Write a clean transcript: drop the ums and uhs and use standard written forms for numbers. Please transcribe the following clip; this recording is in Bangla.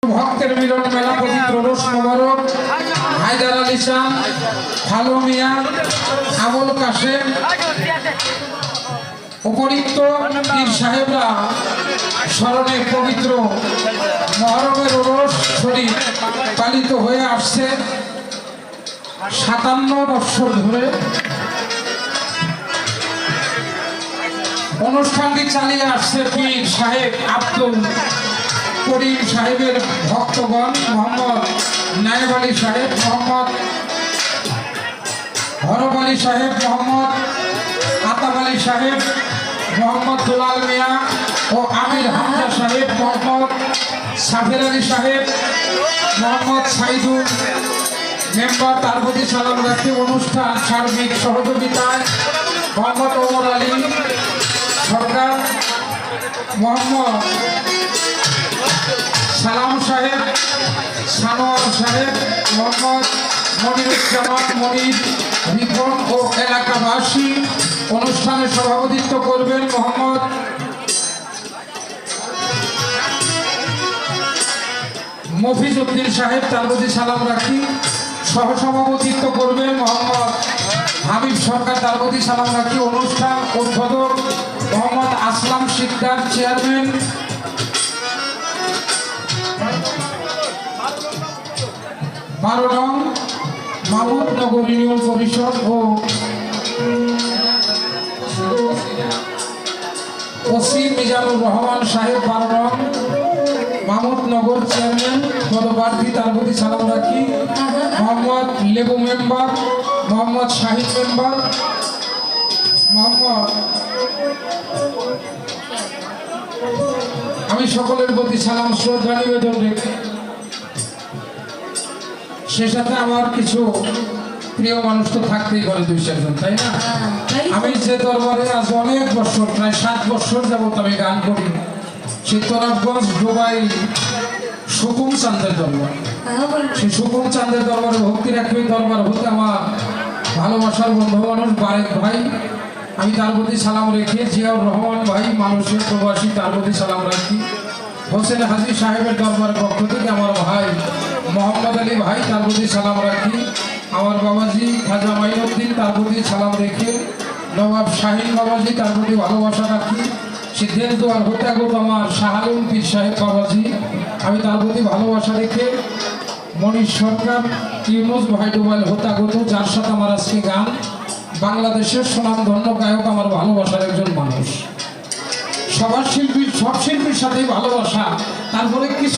ভক্তের মিলন মেলা পবিত্র রোজ মোবারক হায়দার আলী শাহ, ফালু মিয়া, আবুল কাশেম উপরিক্ত পীর সাহেবরা স্মরণে পবিত্র মহরমের রোজ শরীফ পালিত হয়ে আসছে 57 বছর ধরে। অনুষ্ঠানটি চালিয়ে আসছে পীর সাহেব আব্দুল করিম সাহেবের ভক্তগণ, মোহাম্মদ নায়েব আলী সাহেব, মোহাম্মদ হরফ আলী সাহেব, মোহাম্মদ আতাব আলী সাহেব, মোহাম্মদ দুলাল মিয়া ও আমির হামজা সাহেব, মোহাম্মদ সাফের আলী সাহেব, মোহাম্মদ সাইদুল মেম্বার তার প্রতি সালাম রাখি। অনুষ্ঠান সার্বিক সহযোগিতায় মোহাম্মদ ওমর আলী সরকার, মোহাম্মদ সালাম সাহেব, সানোয়ার সাহেব, মোহাম্মদ মনিরুজ্জামান মনির রিপন ও এলাকাবাসী। অনুষ্ঠানে সভাপতিত্ব করবেন মোহাম্মদ মফিজউদ্দিন সাহেব, তার প্রতি সালাম রাখি। সহসভাপতিত্ব করবেন মোহাম্মদ হাবিব সরকার, তার প্রতি সালাম রাখি। অনুষ্ঠান উদ্বোধক মোহাম্মদ আসলাম শিকদার, চেয়ারম্যান। মাহমুদনগর ইউনিয়ন পরিষদ ও ওসি মিজানুর রহমান সাহেব, 12 নং মাহমুদনগর চেয়ারম্যান পদপ্রার্থী, তার প্রতি সালাম রাখি। মোহাম্মদ লেবু মেম্বার, মোহাম্মদ শাহিদ মেম্বার, মোহাম্মদ আমি সকলের প্রতি সালাম শ্রদ্ধা নিবেদন রেখে সে সাথে আমার কিছু প্রিয় মানুষ তো থাকতেই পারে 2-4 জন, তাই না? আমি যে দরবারে আজ অনেক বছর, প্রায় 7 বছর যাবত আমি গান করি, সেই তরাবগঞ্জ দুবাই সুকুম চাঁদের দরবার। সেই সুকুম চাঁদের দরবারে ভক্তি রাখবে। দরবার হতে আমার ভালোবাসার বন্ধু মানুষ বারেক ভাই, আমি তার প্রতি সালাম রেখে। জিয়াউর রহমান ভাই মানুষের প্রবাসী, তার প্রতি সালাম রাখি। হোসেন হাজি সাহেবের দরবার পক্ষ থেকে আমার ভাই মোহাম্মদ আলী ভাই, তার প্রতি সালাম রাখি। আমার বাবাজি খাজা মাইনুদ্দিন, তার প্রতি সালাম রেখে। নবাব শাহিন বাবাজি, তার প্রতি ভালোবাসা রাখি। সিদ্ধান্ত আর হত্যাগত আমার শাহালুম পীর সাহেব বাবাজি, আমি তার প্রতি ভালোবাসা রেখে। মনীষ সরকার, ইউনুস ভাই ডুবাইল হত্যাগত, যার সাথে আমার আজকে গান। বাংলাদেশের সুনামধন্য গায়ক, আমার ভালোবাসার একজন মানুষ। সব শিল্পীর সাথেই ভালোবাসা, তারপরে কিছু